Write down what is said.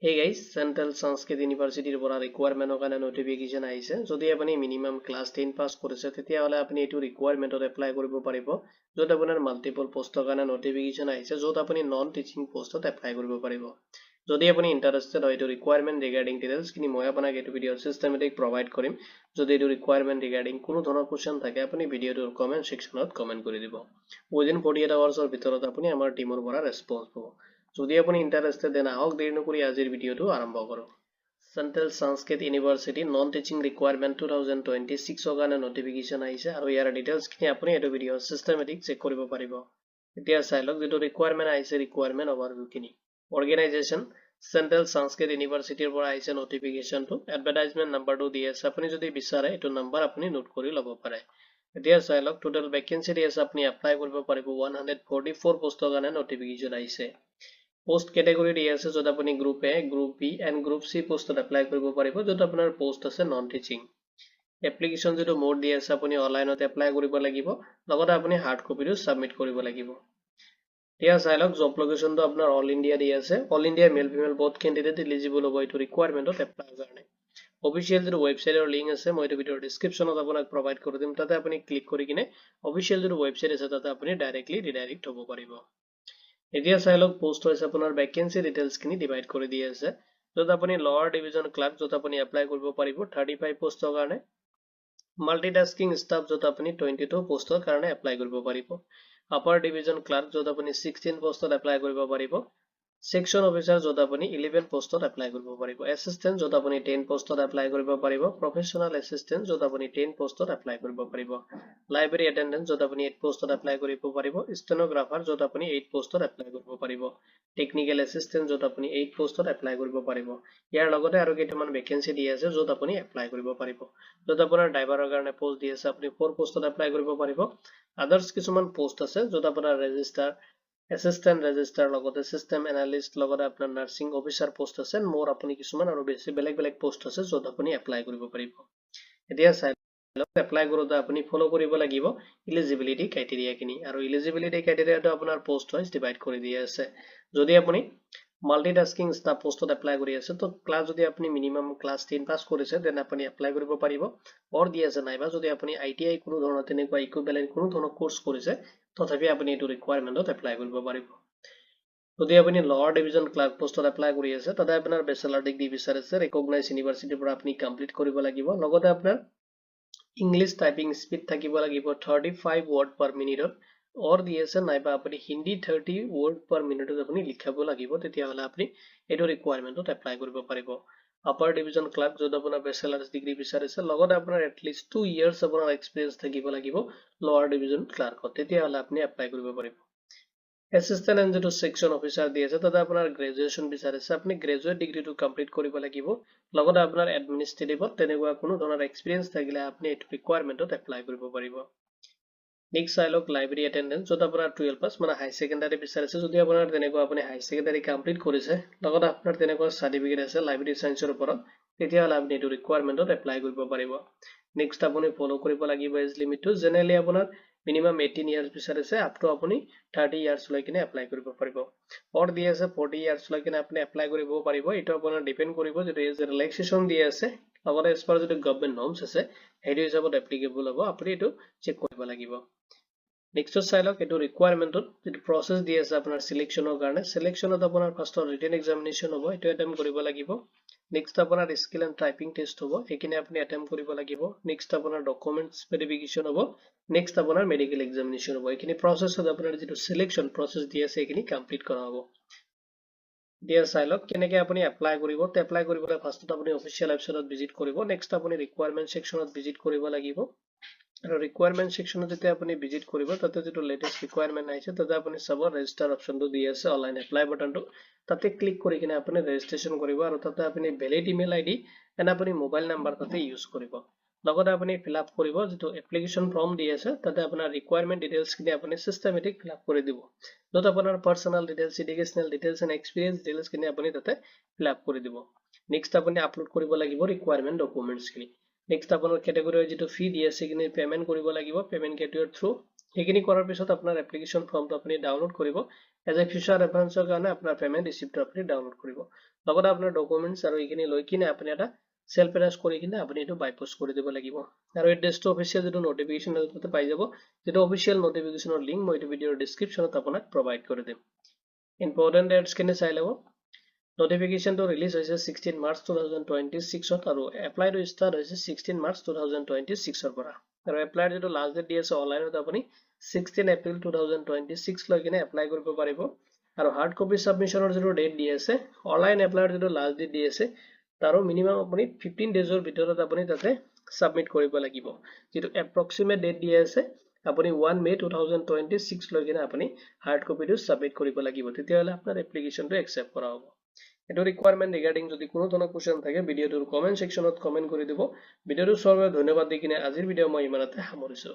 Hey guys, Central Sanskrit University পৰা requirement কাৰণে notification আহিছে যদি আপুনি minimum class 10 pass কৰিছে তেতিয়াহলে আপুনি এইটো requirement apply কৰিব পাৰিব যত আপোনাৰ multiple post কাৰণে notification আহিছে যত আপুনি non teaching post apply কৰিব পাৰিব যদি আপুনি interested হয় এইটো requirement regarding details কিনি মই আপোনাক এইটো ভিডিও systematic provide কৰিম যদি এইটো requirement regarding কোনো ধৰণৰ question থাকে আপুনি ভিডিওটোৰ comment sectionত comment কৰি দিব within 48 hoursৰ ভিতৰত আপুনি আমাৰ টিমৰ পৰা response পাব যদি আপুনি ইন্টাৰেস্টেড দেন আহক দেৰি নকৰি আজিৰ ভিডিওটো আৰম্ভ কৰো Central Sanskrit University non teaching requirement 2026 কাৰণে notification আহিছে আৰু ইয়াৰ ডিটেইলছ খিনি আপুনি এই ভিডিও systematic চেক কৰিব পাৰিব এতিয়া চাই লওক যেটো requirement আহিছে requirement overview খিনি organization Central Sanskrit University পৰা আহিছে notification টো advertisement number টো দি আছে আপুনি যদি বিচাৰে এটো নম্বৰ আপুনি নোট কৰি ল'ব পাৰে এতিয়া চাই লওক total vacancy দি আছে আপুনি এপ্লাই কৰিব পাৰিব 144 পোষ্টৰ কাৰণে notification আহিছে post category di ase jot apuni group A group B and group C post apply koribo paribo jot apunar post ase non teaching application jeto mode di ase apuni online ot apply koribo lagibo logote apuni hard copy to submit koribo lagibo here silog job location to apunar all india di ase all india male female both candidate eligible hobo itu requirement ot apply karone official jeto website or link ase moi etu video description ot apunak provide kori dim tate apuni click kori kine official jeto website ase tate apuni directly redirect hobo paribo এতিয়া চাই লওক post হৈছে আপোনাৰ vacancy details খিনি divide কৰি দি আছে যত আপুনি লোৱাৰ ডিভিজন ক্লাৰ্ক যত আপুনি এপ্লাই কৰিব পাৰিব 35 পোষ্টৰ কাৰণে মাল্টিটাস্কিং ষ্টাফ যত আপুনি 22 পোষ্টৰ কাৰণে এপ্লাই কৰিব পাৰিব আপাৰ ডিভিজন ক্লাৰ্ক যত আপুনি 16 পোষ্টত এপ্লাই কৰিব পাৰিব সেকশন অফিচাৰ যত আপুনি 11 পোষ্টত এপ্লাই কৰিব পাৰিব এসিস্ট্যান্ট যত আপুনি 10 পোষ্টত এপ্লাই কৰিব পাৰিব প্ৰফেশনাল এসিস্ট্যান্ট যত আপুনি 10 পোষ্টত এপ্লাই কৰিব পাৰিব লাইব্ৰেৰী এটেন্ডেন্ট যত আপুনি 8 পোষ্টত এপ্লাই কৰিব পাৰিব ষ্টেনোগ্ৰাফাৰ যত আপুনি 8 পোষ্টত এপ্লাই কৰিব পাৰিব টেকনিক্যাল এসিস্ট্যান্ট যত আপুনি 8 পোষ্টত এপ্লাই কৰিব পাৰিব ইয়াৰ লগতে আৰু কেইটামান ভ্যাকেন্সি দি আছে যত আপুনি এপ্লাই কৰিব পাৰিব যত আপোনাৰ ড্ৰাইভাৰৰ কাৰণে পোষ্ট দি আছে আপুনি 4 পোষ্টত এপ্লাই কৰিব পাৰিব আদাৰ্স কিছুমান পোষ্ট আছে যত আপোনাৰ register assistant register logote system analyst logote apnar nursing officer post ase more apuni kisuman aru beshi beleg post ase jot apuni apply koribo paribo etia sai apply korote apuni follow koribo lagibo eligibility criteria kini aru eligibility criteria to apnar post wise divide kori dia ase jodi apuni multitasking staff post ot apply kori ase to class jodi apuni minimum class 10 pass korise then apuni apply koribo paribo or dia ase naiba jodi apuni ITI kuno dhoroner tenekwa equivalent kuno dhoroner course korise তথাপি আপুনি এটো ৰিকোয়াৰমেন্টত apply কৰিব পাৰিব যদি আপুনি লোৱাৰ division clerk পোষ্টত apply কৰি আছে ততে আপোনাৰ বেচেলাৰ ডিগ্ৰী বিচাৰিছে ৰিকগনাইজ ইউনিভাৰ্চিটিৰ পৰা আপুনি কমপ্লিট কৰিব লাগিব লগতে আপোনাৰ ইংলিশ টাইপিং স্পিড থাকিব লাগিব 35 ওয়ার্ড পার মিনিটত অর দি আছে নাইবা আপুনি হিন্দি 30 ওয়ার্ড পার মিনিটত আপুনি লিখাব লাগিব তেতিয়া হলে আপুনি এটো ৰিকোয়াৰমেন্টত এপ্লাই কৰিব পাৰিব আপাৰ ডিভিজন ক্লাৰ্ক যত আপোনাৰ বেচেলাৰ ডিগ্ৰী বিচাৰিছে লগতে আপোনাৰ এটলিষ্ট 2 ইয়াৰ্স আপোনাৰ এক্সপেৰিয়েন্স থাকিব লাগিব লোৱাৰ ডিভিজন ক্লাৰ্কত তেতিয়া হলে আপুনি এপ্লাই কৰিব পাৰিব এসিস্ট্যান্ট এন্ড যেটো সেকশন অফিসাৰ দি আছে তাতে আপোনাৰ গ্ৰেজুৱেচন বিচাৰিছে আপুনি গ্ৰেজুৱেট ডিগ্ৰীটো কমপ্লিট কৰিব লাগিব লগতে আপোনাৰ এডমিনিষ্ট্ৰেটিভত তেনেকুৱা কোনো ধৰণৰ এক্সপেৰিয়েন্স থাকিলে আপুনি এটো ৰিকোয়াৰমেন্টত এপ্লাই কৰিব পাৰিব নেক্সট চাই লওক লাইব্ৰেৰী এটেন্ডেন্স যত আপোনাৰ 12 পাস মানে হাই সেকেন্ডাৰী বিচাৰিছে যদি আপোনাৰ তেনেকুৱা আপুনি হাই সেকেন্ডাৰী কমপ্লিট কৰিছে লগতে আপোনাৰ তেনেকুৱা সাৰ্টিফিকেট আছে লাইব্ৰেৰী সায়েন্সৰ ওপৰত তেতিয়া হলে আপুনি এটো ৰিকোয়াৰমেন্টত এপ্লাই কৰিব পাৰিব নেক্সট আপুনি ফলো কৰিব লাগিব এজ লিমিটটো জেনেৰেলি আপোনাৰ minimum 18 years বিচাৰিছে আপ টু আপুনি 30 years লৈকিনে এপ্লাই কৰিব পাৰিব অৰ দি আছে 40 years লৈকিনে আপুনি এপ্লাই কৰিব পাৰিব এটো আপোনাৰ ডিপেন্ড কৰিব যে এজ ৰিলেক্সেশন দি আছে লগতে এজ পাৰ যেটো গভৰ্নমেন্ট নৰ্মছ আছে হেৰি হিচাপত এপ্লিকেবল হ'ব আপুনি এটো চেক কৰিব লাগিব নেক্সট চাই লওক এটো ৰিকোয়াৰমেন্টত যেটো প্ৰসেস দি আছে আপোনাৰ সিলেকশনৰ কাৰণে সিলেকশনত আপোনাৰ ফাৰ্স্ট ৰিটেন এক্সামিনেশন হ'ব এটো এটেম্প কৰিব লাগিব নেক্সট আপোনাৰ স্কিল এন্ড টাইপিং টেষ্ট হ'ব একিনে আপুনি এটেম্প কৰিব লাগিব নেক্সট আপোনাৰ ডকুমেন্টস ভেৰিফিকেশন হ'ব নেক্সট আপোনাৰ মেডিকেল এক্সামিনেশন হ'ব একিনে প্ৰসেসত আপোনাৰ যেটো সিলেকশন প্ৰসেস দি আছে একিনে কমপ্লিট কৰা হ'ব দিয়া চাই লওক কেনেকৈ আপুনি এপ্লাই কৰিব তে এপ্লাই কৰিবলৈ ফাৰ্স্টত আপুনি অফিচিয়েল ওয়েবসাইটত ভিজিট কৰিব নেক্সট আপুনি ৰিকোয়াৰমেন্ট সেকশনত ভিজিট কৰিব লাগিব আৰু ৰিকোয়াৰমেন্ট সেকশনত যেতিয়া আপুনি ভিজিট কৰিব তাতে যেটো লেটেস্ট ৰিকোয়াৰমেন্ট আহিছে তাতে আপুনি সব ৰেজিস্টাৰ অপচনটো দি আছে অনলাইন এপ্লাই বাটনটো তাতে ক্লিক কৰি কিনে আপুনি ৰেজিস্ট্ৰেচন কৰিব আৰু তাতে আপুনি ভ্যালিড ইমেইল আইডি এন্ড আপুনি মোবাইল নাম্বাৰ তাতে ইউজ কৰিব লগতে আপুনি ফিল আপ কৰিব যেটো এপ্লিকেশন ফৰ্ম দি আছে তাতে আপোনাৰ ৰিকোয়াৰমেন্ট ডিটেইলছ খিনি আপুনি সিস্টেমেটিক ফিল আপ কৰি দিব যত আপোনাৰ personal details educational details and experience details খিনি আপুনি তাতে ফিল আপ কৰি দিব নেক্সট আপুনি আপলোড কৰিব লাগিব ৰিকোয়াৰমেন্ট ডকুমেন্টছ খিনি নেক্সট আপোনাৰ ক্যাটাগৰি যেটো ফি দি আছে কিনে পেমেন্ট কৰিব লাগিব পেমেন্ট গেটৱেৰ থ্ৰু সেইখিনি কৰাৰ পিছত আপোনাৰ এপ্লিকেশ্যন ফৰ্মটো আপুনি ডাউনলোড কৰিব এজ এ ফিউচাৰ ৰেফাৰেন্সৰ কাৰণে আপোনাৰ পেমেন্ট ৰিচিপ্টটো আপুনি ডাউনলোড কৰিব লগতে আপোনাৰ ডকুমেন্টছ আৰু এইখিনি লৈ কিনে আপুনি এটা সেলফ এটাচ কৰি কিনে আপুনি এটো বাইপোষ্ট কৰি দিব লাগিব আৰু এড্ৰেছটো অফিচিয়েল যেটো নটিফিকেশন তাতে পাই যাব যেটো অফিচিয়েল নটিফিকেশনৰ লিংক মই এই ভিডিওৰ ডেসক্ৰিপচনত আপোনাক প্ৰভাইড কৰি দিম ইম্পৰ্টেন্ট ডেটছ কিনে চাই লব Notification to release hoise 16 March 2026 ত আৰু apply to start hoise 16 March 2026 ৰ পৰা আৰু apply যেটো last date দি আছে অনলাইনত আপুনি 16 April 2026 লৈ কিনে apply কৰিব পাৰিব আৰু hard copy submissionৰ যেটো date দি আছে অনলাইন apply যেটো last date দি আছে তাৰো minimum আপুনি 15 days ৰ ভিতৰত আপুনি তাতে submit কৰিব লাগিব যেটো approximate date দি আছে আপুনি 1 May 2026 লৈ কিনে আপুনি hard copy টো submit কৰিব লাগিব তেতিয়াহলে আপোনাৰ এপ্লিকেশনটো accept কৰা হ'ব এটো ৰিকোয়াৰমেন্ট ৰিগাৰ্ডিং যদি কোনো ধৰণৰ কোৱেশ্চন থাকে ভিডিওটোৰ কমেন্ট সেকশনত কমেন্ট কৰি দিব ভিডিওটো চোৱাৰ বাবে ধন্যবাদ দি কিনে আজিৰ ভিডিও মই ইমানতে সামৰিছো